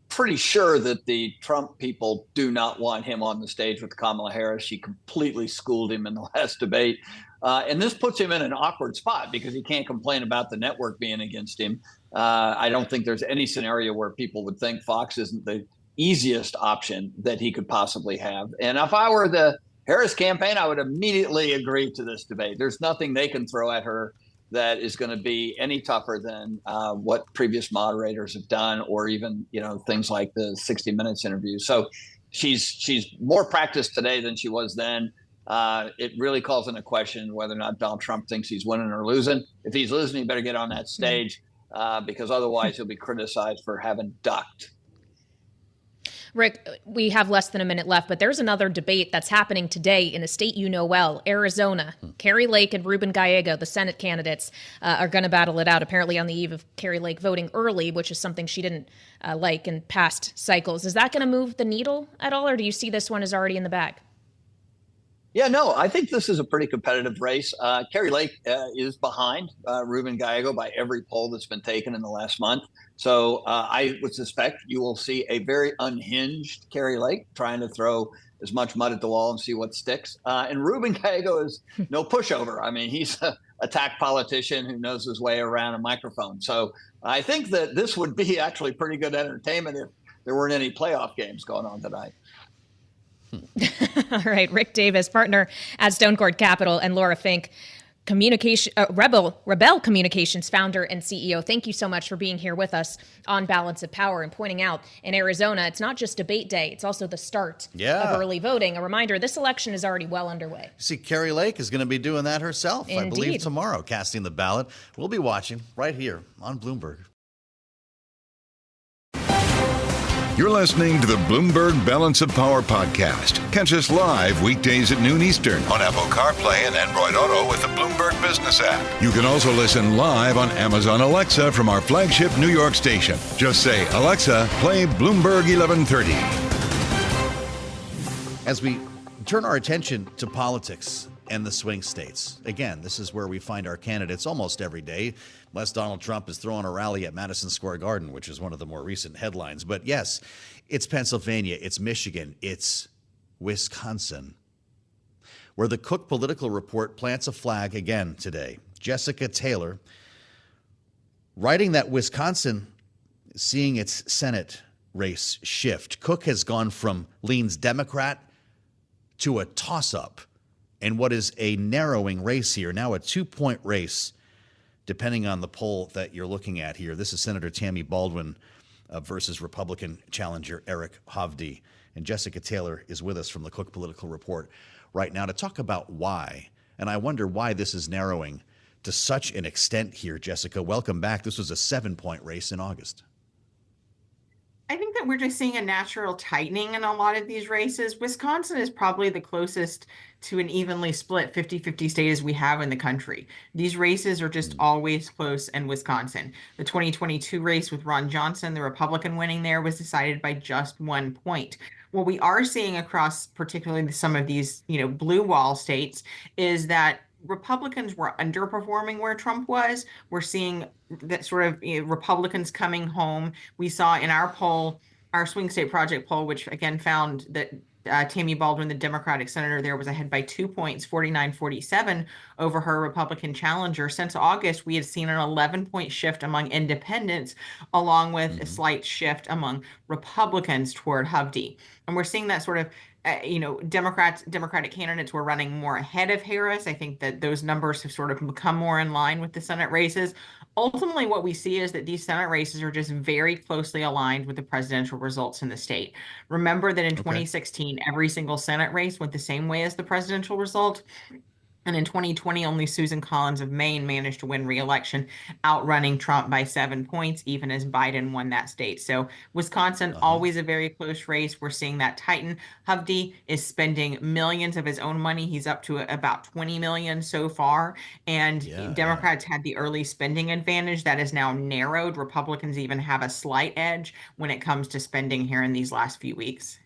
pretty sure that the Trump people do not want him on the stage with Kamala Harris. She completely schooled him in the last debate. And this puts him in an awkward spot because he can't complain about the network being against him. I don't think there's any scenario where people would think Fox isn't the easiest option that he could possibly have. And if I were the Harris campaign, I would immediately agree to this debate. There's nothing they can throw at her that is going to be any tougher than what previous moderators have done, or even, things like the 60 Minutes interview. So she's more practiced today than she was then. It really calls into question whether or not Donald Trump thinks he's winning or losing. If he's losing, he better get on that stage because otherwise he'll be criticized for having ducked. Rick, we have less than a minute left, but there's another debate that's happening today in a state you know well, Arizona. Carrie Lake and Ruben Gallego, the Senate candidates, are going to battle it out, apparently on the eve of Carrie Lake voting early, which is something she didn't like in past cycles. Is that going to move the needle at all, or do you see this one as already in the bag? Yeah, no, I think this is a pretty competitive race. Kari Lake is behind Ruben Gallego by every poll that's been taken in the last month. So I would suspect you will see a very unhinged Kari Lake trying to throw as much mud at the wall and see what sticks. And Ruben Gallego is no pushover. I mean, he's a attack politician who knows his way around a microphone. So I think that this would be actually pretty good entertainment if there weren't any playoff games going on tonight. All right, Rick Davis, partner at Stonecourt Capital, and Laura Fink, Rebel Communications founder and CEO. Thank you so much for being here with us on Balance of Power and pointing out in Arizona, it's not just debate day, it's also the start of early voting. A reminder, this election is already well underway. See, Kari Lake is going to be doing that herself, Indeed. I believe, tomorrow, casting the ballot. We'll be watching right here on Bloomberg. You're listening to the Bloomberg Balance of Power podcast. Catch us live weekdays at noon Eastern on Apple CarPlay and Android Auto with the Bloomberg Business app. You can also listen live on Amazon Alexa from our flagship New York station. Just say, Alexa, play Bloomberg 1130. As we turn our attention to politics and the swing states, again, this is where we find our candidates almost every day, unless Donald Trump is throwing a rally at Madison Square Garden, which is one of the more recent headlines. But yes, it's Pennsylvania, it's Michigan, it's Wisconsin, where the Cook Political Report plants a flag again today. Jessica Taylor writing that Wisconsin is seeing its Senate race shift. Cook has gone from leans Democrat to a toss-up in what is a narrowing race here, now a 2-point race, depending on the poll that you're looking at here. This is Senator Tammy Baldwin versus Republican challenger Eric Hovde. And Jessica Taylor is with us from the Cook Political Report right now to talk about why. And I wonder why this is narrowing to such an extent here. Jessica, welcome back. This was a 7-point race in August. I think that we're just seeing a natural tightening in a lot of these races. Wisconsin is probably the closest to an evenly split 50-50 state as we have in the country. These races are just always close in Wisconsin. The 2022 race with Ron Johnson, the Republican winning there, was decided by just 1 point. What we are seeing across particularly some of these, blue wall states is that Republicans were underperforming where Trump was. We're seeing that sort of Republicans coming home. We saw in our poll, our Swing State Project poll, which again found that Tammy Baldwin, the Democratic senator there, was ahead by 2 points, 49-47 over her Republican challenger. Since August, we had seen an 11-point shift among independents, along with a slight shift among Republicans toward Hovde. And we're seeing that sort of Democratic candidates were running more ahead of Harris. I think that those numbers have sort of become more in line with the Senate races. Ultimately, what we see is that these Senate races are just very closely aligned with the presidential results in the state. Remember that in 2016, every single Senate race went the same way as the presidential result. And in 2020, only Susan Collins of Maine managed to win re-election, outrunning Trump by 7 points, even as Biden won that state. So Wisconsin, always a very close race. We're seeing that tighten. Hovde is spending millions of his own money. He's up to about 20 million so far. And Democrats had the early spending advantage. That is now narrowed. Republicans even have a slight edge when it comes to spending here in these last few weeks.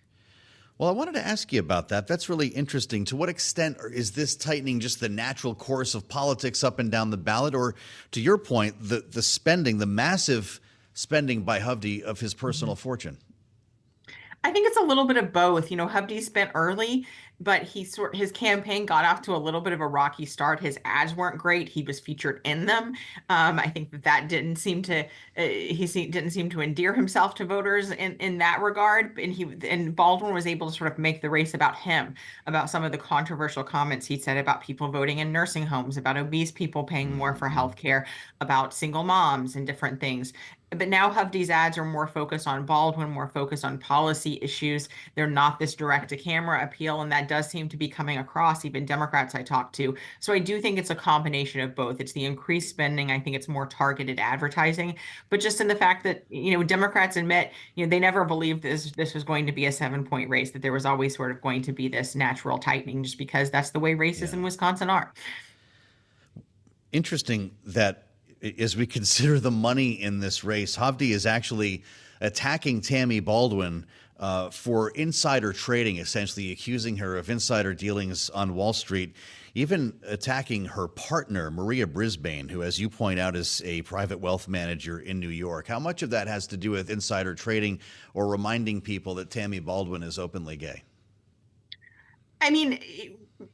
Well, I wanted to ask you about that. That's really interesting. To what extent is this tightening just the natural course of politics up and down the ballot? Or to your point, the spending, the massive spending by Hovde of his personal fortune? I think it's a little bit of both. Hovde spent early, but his campaign got off to a little bit of a rocky start. His ads weren't great. He was featured in them. I think that didn't seem to endear himself to voters in that regard. And Baldwin was able to sort of make the race about him, about some of the controversial comments he said about people voting in nursing homes, about obese people paying more for healthcare, about single moms and different things. But now Hovde's ads are more focused on Baldwin, more focused on policy issues. They're not this direct-to-camera appeal, and that does seem to be coming across, even Democrats I talk to. So I do think it's a combination of both. It's the increased spending. I think it's more targeted advertising. But just in the fact that, Democrats admit, they never believed this was going to be a 7-point race, that there was always sort of going to be this natural tightening, just because that's the way races in Wisconsin are. Interesting that as we consider the money in this race, Hovde is actually attacking Tammy Baldwin for insider trading, essentially accusing her of insider dealings on Wall Street, even attacking her partner, Maria Brisbane, who, as you point out, is a private wealth manager in New York. How much of that has to do with insider trading or reminding people that Tammy Baldwin is openly gay? I mean,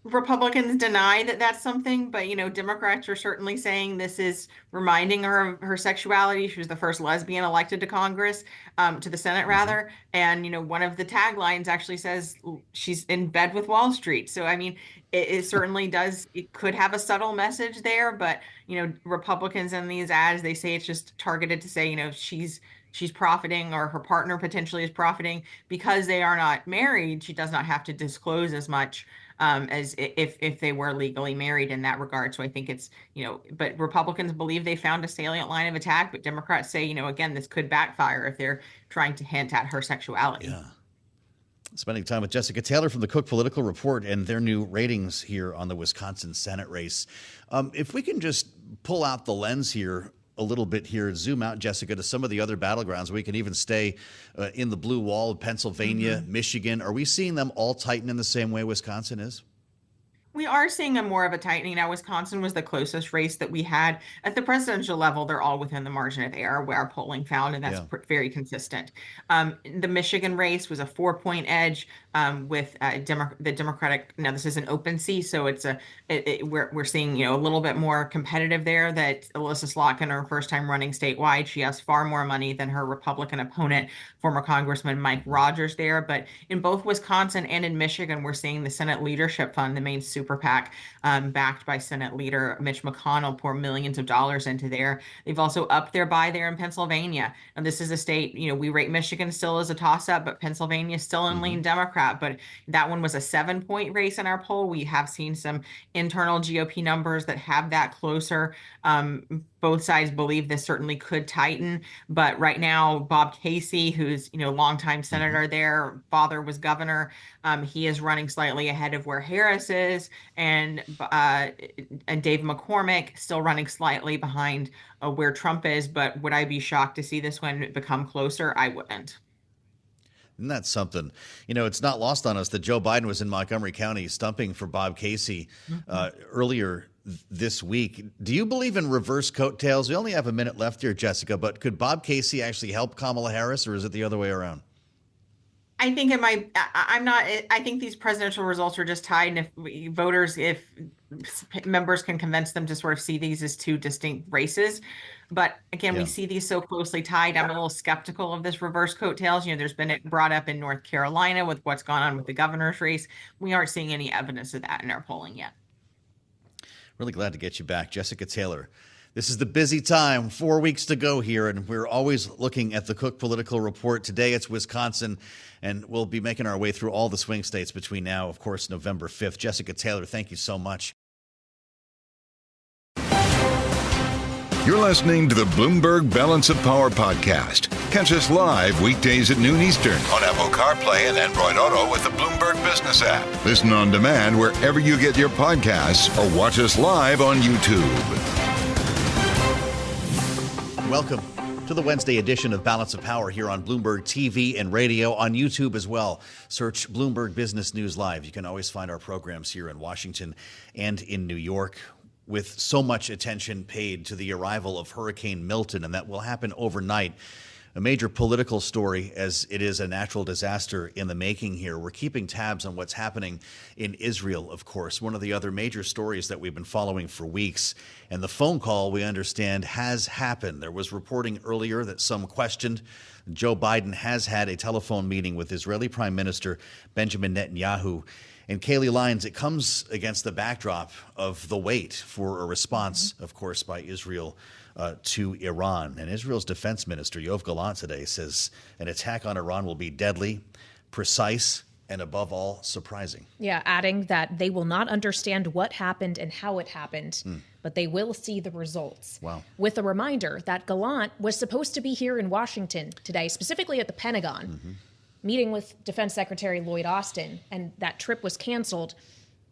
Republicans deny that that's something, but, Democrats are certainly saying this is reminding her of her sexuality. She was the first lesbian elected to Congress, to the Senate, rather. And, one of the taglines actually says she's in bed with Wall Street. So, I mean, it certainly does. It could have a subtle message there, but, Republicans in these ads, they say it's just targeted to say, she's profiting, or her partner potentially is profiting because they are not married. She does not have to disclose as much as if they were legally married in that regard. So I think it's, but Republicans believe they found a salient line of attack, but Democrats say, again, this could backfire if they're trying to hint at her sexuality. Yeah. Spending time with Jessica Taylor from the Cook Political Report and their new ratings here on the Wisconsin Senate race. If we can just pull out the lens here a little bit here, zoom out, Jessica, to some of the other battlegrounds. We can even stay in the blue wall of Pennsylvania, Michigan. Are we seeing them all tighten in the same way Wisconsin is? We are seeing more of a tightening. Now, Wisconsin was the closest race that we had. At the presidential level, they're all within the margin of error where our polling found, and that's very consistent. The Michigan race was a 4-point edge with the Democratic. Now, this is an open seat, so we're seeing a little bit more competitive there. That Alyssa Slotkin, her first time running statewide, she has far more money than her Republican opponent, former Congressman Mike Rogers there. But in both Wisconsin and in Michigan, we're seeing the Senate Leadership Fund, the main super PAC, backed by Senate Leader Mitch McConnell, pour millions of dollars into there. They've also upped their buy there in Pennsylvania. And this is a state, we rate Michigan still as a toss-up, but Pennsylvania is still in lean Democrat. But that one was a 7-point race in our poll. We have seen some internal GOP numbers that have that closer. Both sides believe this certainly could tighten, but right now, Bob Casey, who's longtime senator there, father was governor, he is running slightly ahead of where Harris is, and Dave McCormick still running slightly behind where Trump is. But would I be shocked to see this one become closer? I wouldn't. And that's something. It's not lost on us that Joe Biden was in Montgomery County stumping for Bob Casey earlier this week. Do you believe in reverse coattails? We only have a minute left here, Jessica, but could Bob Casey actually help Kamala Harris, or is it the other way around? I think it might. I think these presidential results are just tied. And if members can convince them to sort of see these as two distinct races. But again, we see these so closely tied. I'm a little skeptical of this reverse coattails. There's been it brought up in North Carolina with what's gone on with the governor's race. We aren't seeing any evidence of that in our polling yet. Really glad to get you back, Jessica Taylor. This is the busy time, 4 weeks to go here, and we're always looking at the Cook Political Report. Today it's Wisconsin, and we'll be making our way through all the swing states between now, of course, November 5th. Jessica Taylor, thank you so much. You're listening to the Bloomberg Balance of Power podcast. Catch us live weekdays at noon Eastern on Apple CarPlay and Android Auto with the Bloomberg Business app. Listen on demand wherever you get your podcasts or watch us live on YouTube. Welcome to the Wednesday edition of Balance of Power here on Bloomberg TV and radio, on YouTube as well. Search Bloomberg Business News Live. You can always find our programs here in Washington and in New York. With so much attention paid to the arrival of Hurricane Milton, and that will happen overnight. A major political story, as it is a natural disaster in the making here. We're keeping tabs on what's happening in Israel, of course, one of the other major stories that we've been following for weeks. And the phone call, we understand, has happened. There was reporting earlier that some questioned. Joe Biden has had a telephone meeting with Israeli Prime Minister Benjamin Netanyahu. And Kailey, Leinz, it comes against the backdrop of the wait for a response, of course, by Israel to Iran. And Israel's defense minister, Yoav Gallant, today says an attack on Iran will be deadly, precise, and above all, surprising. Yeah, adding that they will not understand what happened and how it happened, but they will see the results. Wow. With a reminder that Gallant was supposed to be here in Washington today, specifically at the Pentagon, meeting with Defense Secretary Lloyd Austin, and that trip was canceled.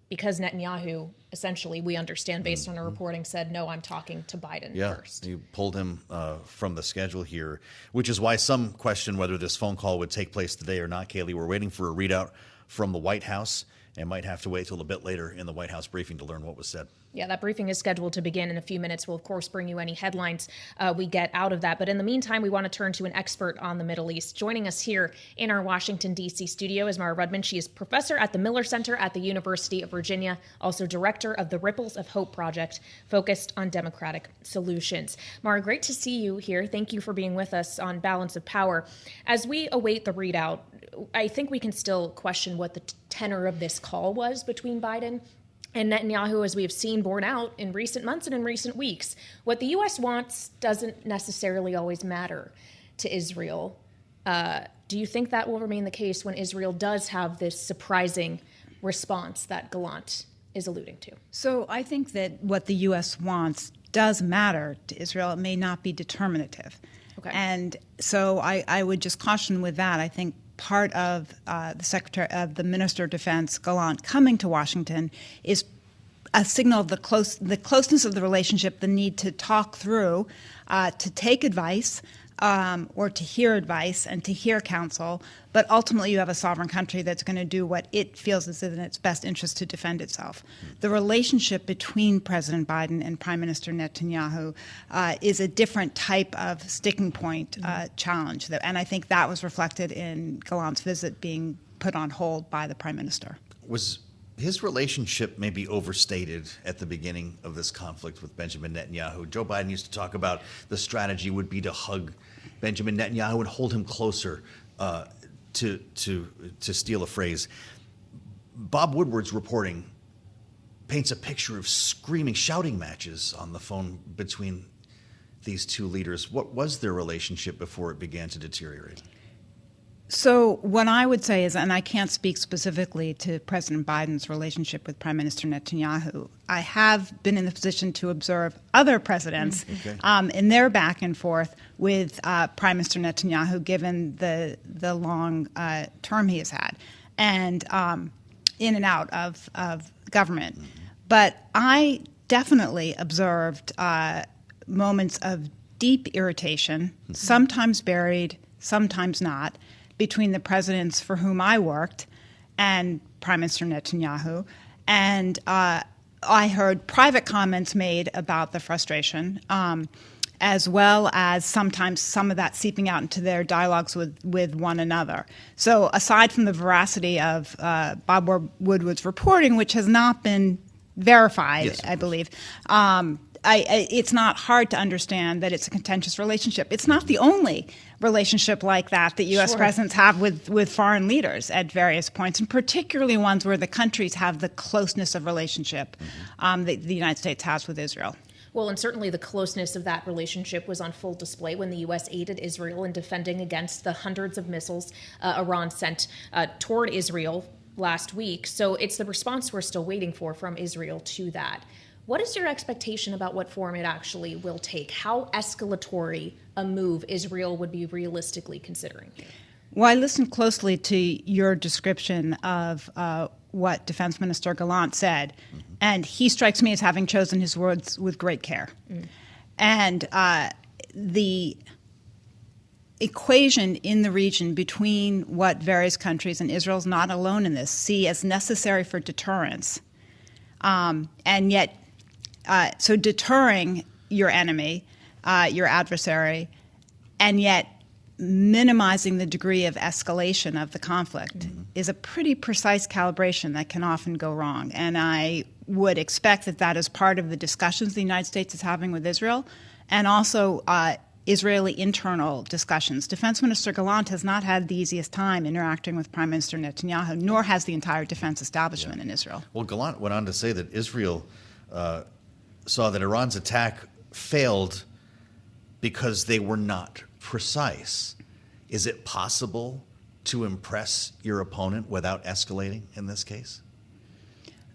because Netanyahu, essentially, we understand based on our reporting, said, no, I'm talking to Biden first. You pulled him from the schedule here, which is why some question whether this phone call would take place today or not. Kailey, we're waiting for a readout from the White House and might have to wait till a bit later in the White House briefing to learn what was said. Yeah, that briefing is scheduled to begin in a few minutes. We'll, of course, bring you any headlines we get out of that. But in the meantime, we want to turn to an expert on the Middle East. Joining us here in our Washington, D.C. studio is Mara Rudman. She is professor at the Miller Center at the University of Virginia, also director of the Ripples of Hope project, focused on democratic solutions. Mara, great to see you here. Thank you for being with us on Balance of Power. As we await the readout, I think we can still question what the tenor of this call was between Biden and Netanyahu, as we have seen borne out in recent months and in recent weeks. What the U.S. wants doesn't necessarily always matter to Israel. Do you think that will remain the case when Israel does have this surprising response that Gallant is alluding to? So I think that what the U.S. wants does matter to Israel. It may not be determinative. Okay. And so I would just caution with that. I think part of the Minister of Defense, Gallant, coming to Washington is a signal of the closeness of the relationship, the need to talk through, to take advice, or to hear advice and to hear counsel. But ultimately, you have a sovereign country that's going to do what it feels is in its best interest to defend itself. The relationship between President Biden and Prime Minister Netanyahu is a different type of sticking point challenge. And I think that was reflected in Gallant's visit being put on hold by the Prime Minister. Was his relationship maybe overstated at the beginning of this conflict with Benjamin Netanyahu? Joe Biden used to talk about the strategy would be to hug Benjamin Netanyahu and hold him closer, to steal a phrase. Bob Woodward's reporting paints a picture of screaming, shouting matches on the phone between these two leaders. What was their relationship before it began to deteriorate? So what I would say is, and I can't speak specifically to President Biden's relationship with Prime Minister Netanyahu, I have been in the position to observe other presidents in their back and forth with Prime Minister Netanyahu, given the long term he has had, and in and out of government. But I definitely observed moments of deep irritation, sometimes buried, sometimes not, between the presidents for whom I worked and Prime Minister Netanyahu. And I heard private comments made about the frustration, as well as sometimes some of that seeping out into their dialogues with one another. So aside from the veracity of Bob Woodward's reporting, which has not been verified, yes, I believe, it's not hard to understand that it's a contentious relationship. It's not the only relationship like that U.S. presidents have with foreign leaders at various points, and particularly ones where the countries have the closeness of relationship that the United States has with Israel. Well, and certainly the closeness of that relationship was on full display when the U.S. aided Israel in defending against the hundreds of missiles Iran sent toward Israel last week. So it's the response we're still waiting for from Israel to that. What is your expectation about what form it actually will take? How escalatory a move Israel would be realistically considering? Well, I listened closely to your description of what Defense Minister Gallant said, and he strikes me as having chosen his words with great care. And the equation in the region between what various countries, and Israel's not alone in this, see as necessary for deterrence, and yet so deterring your enemy, your adversary, and yet minimizing the degree of escalation of the conflict is a pretty precise calibration that can often go wrong. And I would expect that is part of the discussions the United States is having with Israel, and also Israeli internal discussions. Defense Minister Gallant has not had the easiest time interacting with Prime Minister Netanyahu, nor has the entire defense establishment in Israel. Well, Gallant went on to say that Israel saw that Iran's attack failed because they were not precise. Is it possible to impress your opponent without escalating in this case?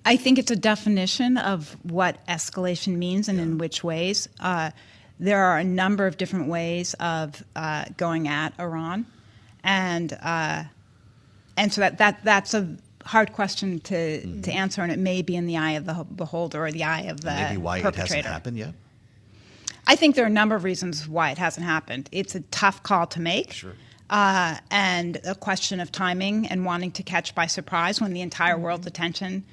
I think it's a definition of what escalation means and in which ways. There are a number of different ways of going at Iran, and so that's a hard question to answer, and it may be in the eye of the beholder or the eye of the maybe why perpetrator. it hasn't happened yet? I think there are a number of reasons why it hasn't happened. It's a tough call to make. Sure. And a question of timing and wanting to catch by surprise when the entire world's attention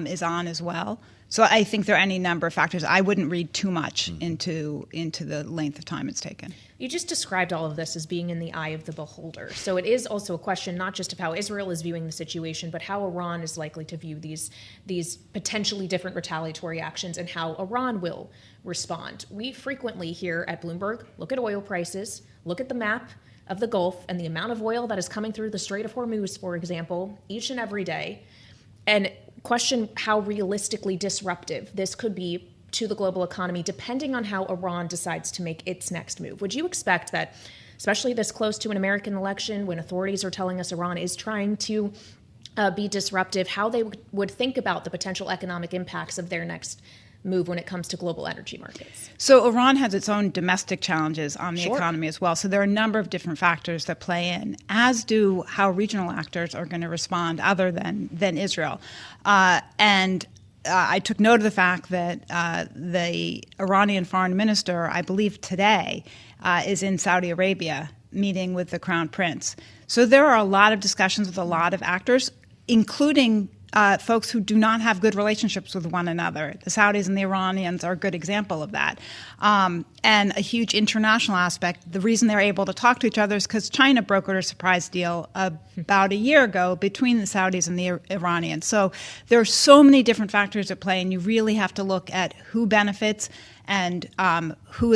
is on as well. So I think there are any number of factors. I wouldn't read too much into the length of time it's taken. You just described all of this as being in the eye of the beholder. So it is also a question not just of how Israel is viewing the situation, but how Iran is likely to view these potentially different retaliatory actions and how Iran will respond. We frequently here at Bloomberg look at oil prices, look at the map of the Gulf and the amount of oil that is coming through the Strait of Hormuz, for example, each and every day, and question how realistically disruptive this could be to the global economy, depending on how Iran decides to make its next move. Would you expect that, especially this close to an American election, when authorities are telling us Iran is trying to be disruptive, how they would think about the potential economic impacts of their next move when it comes to global energy markets? So Iran has its own domestic challenges on the Sure. economy as well. So there are a number of different factors that play in, as do how regional actors are going to respond other than Israel. I took note of the fact that the Iranian foreign minister, I believe today, is in Saudi Arabia meeting with the crown prince. So there are a lot of discussions with a lot of actors, including folks who do not have good relationships with one another. The Saudis and the Iranians are a good example of that. And a huge international aspect. The reason they're able to talk to each other is because China brokered a surprise deal about a year ago between the Saudis and the Iranians. So there are so many different factors at play, and you really have to look at who benefits and who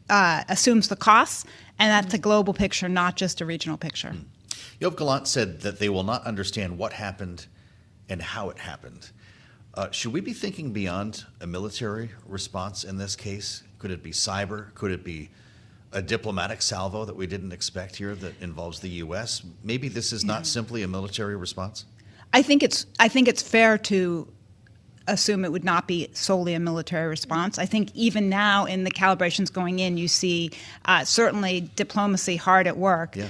assumes the costs, and that's a global picture, not just a regional picture. Yoav Gallant said that they will not understand what happened and how it happened. Should we be thinking beyond a military response in this case? Could it be cyber? Could it be a diplomatic salvo that we didn't expect here that involves the U.S.? Maybe this is not simply a military response? I think it's fair to assume it would not be solely a military response. I think even now in the calibrations going in, you see certainly diplomacy hard at work. Yeah.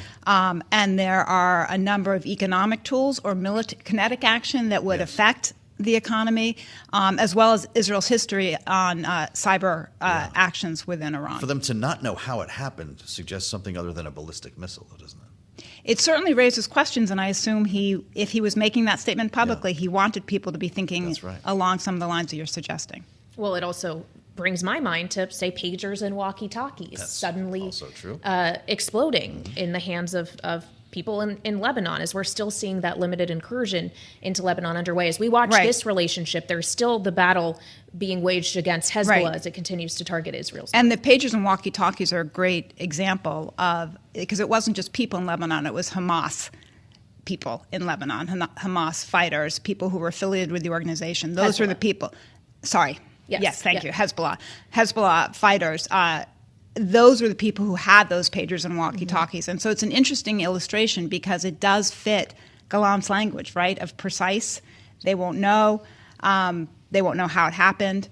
And there are a number of economic tools or kinetic action that would affect the economy, as well as Israel's history on cyber actions within Iran. For them to not know how it happened suggests something other than a ballistic missile, doesn't it? It certainly raises questions, and I assume if he was making that statement publicly, he wanted people to be thinking along some of the lines that you're suggesting. Well, it also brings my mind to, say, pagers and walkie-talkies suddenly exploding in the hands of people in Lebanon, as we're still seeing that limited incursion into Lebanon underway. As we watch this relationship, there's still the battle being waged against Hezbollah as it continues to target Israel. And the pagers and walkie-talkies are a great example of, because it wasn't just people in Lebanon, it was Hamas people in Lebanon, Hamas fighters, people who were affiliated with the organization. Those were the people. Sorry. Yes, thank you. Hezbollah fighters. Those were the people who had those pagers and walkie-talkies. And so it's an interesting illustration because it does fit Gallant's language, right, of precise. They won't know. They won't know how it happened.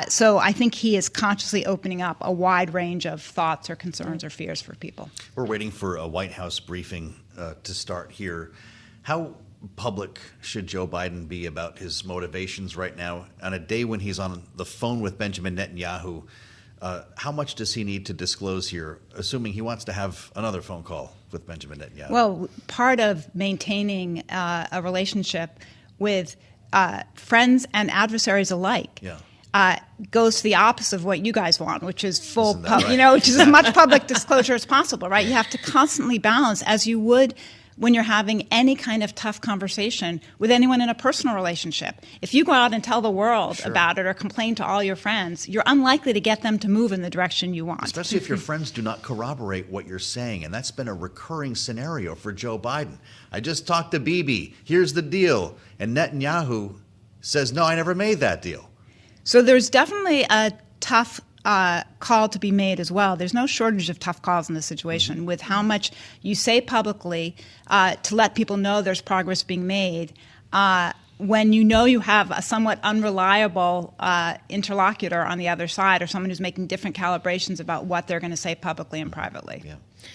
So I think he is consciously opening up a wide range of thoughts or concerns or fears for people. We're waiting for a White House briefing to start here. How public should Joe Biden be about his motivations right now on a day when he's on the phone with Benjamin Netanyahu? How much does he need to disclose here, assuming he wants to have another phone call with Benjamin Netanyahu? Well, part of maintaining a relationship with friends and adversaries alike goes to the opposite of what you guys want, which is full, which is as much public disclosure as possible, right? You have to constantly balance, as you would when you're having any kind of tough conversation with anyone in a personal relationship. If you go out and tell the world about it or complain to all your friends, you're unlikely to get them to move in the direction you want. Especially if your friends do not corroborate what you're saying. And that's been a recurring scenario for Joe Biden. I just talked to Bibi. Here's the deal. And Netanyahu says, no, I never made that deal. So there's definitely a tough call to be made as well. There's no shortage of tough calls in this situation with how much you say publicly to let people know there's progress being made when you know you have a somewhat unreliable interlocutor on the other side or someone who's making different calibrations about what they're going to say publicly and privately. Yeah.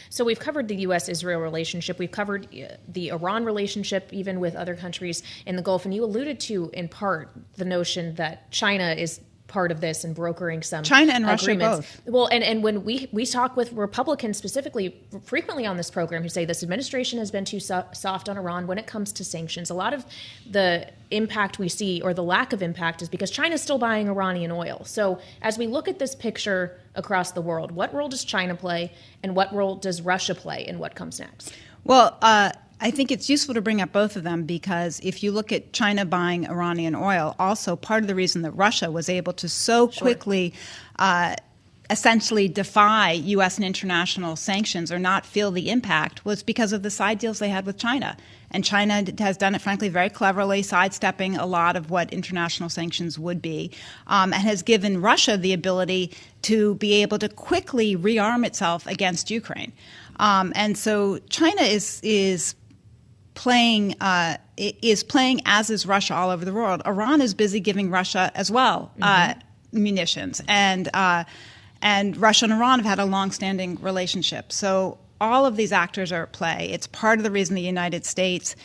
So we've covered the U.S.-Israel relationship. We've covered the Iran relationship, even with other countries in the Gulf. And you alluded to, in part, the notion that China is part of this and brokering some China and Russia agreements. both. Well, and when we talk with Republicans specifically frequently on this program who say this administration has been too soft on Iran when it comes to sanctions, a lot of the impact we see, or the lack of impact, is because China's still buying Iranian oil. So as we look at this picture across the world, what role does China play and what role does Russia play in what comes next? Well, I think it's useful to bring up both of them, because if you look at China buying Iranian oil, also part of the reason that Russia was able to so quickly essentially defy U.S. and international sanctions or not feel the impact was because of the side deals they had with China. And China has done it, frankly, very cleverly, sidestepping a lot of what international sanctions would be, and has given Russia the ability to be able to quickly rearm itself against Ukraine. And so China is playing as is Russia all over the world. Iran is busy giving Russia as well munitions, and Russia and Iran have had a long-standing relationship. So all of these actors are at play. It's part of the reason the United States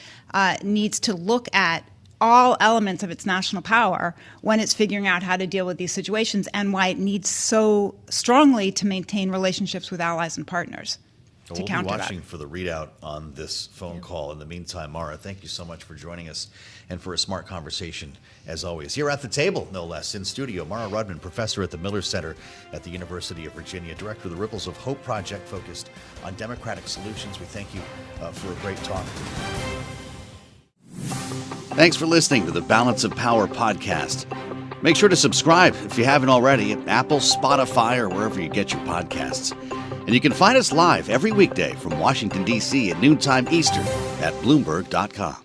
needs to look at all elements of its national power when it's figuring out how to deal with these situations, and why it needs so strongly to maintain relationships with allies and partners. We'll be watching for the readout on this phone call. In the meantime, Mara, thank you so much for joining us and for a smart conversation, as always. Here at the table, no less, in studio, Mara Rudman, professor at the Miller Center at the University of Virginia, director of the Ripples of Hope Project, focused on democratic solutions. We thank you for a great talk. Thanks for listening to the Balance of Power podcast. Make sure to subscribe if you haven't already at Apple, Spotify, or wherever you get your podcasts. And you can find us live every weekday from Washington, D.C. at noontime Eastern at Bloomberg.com.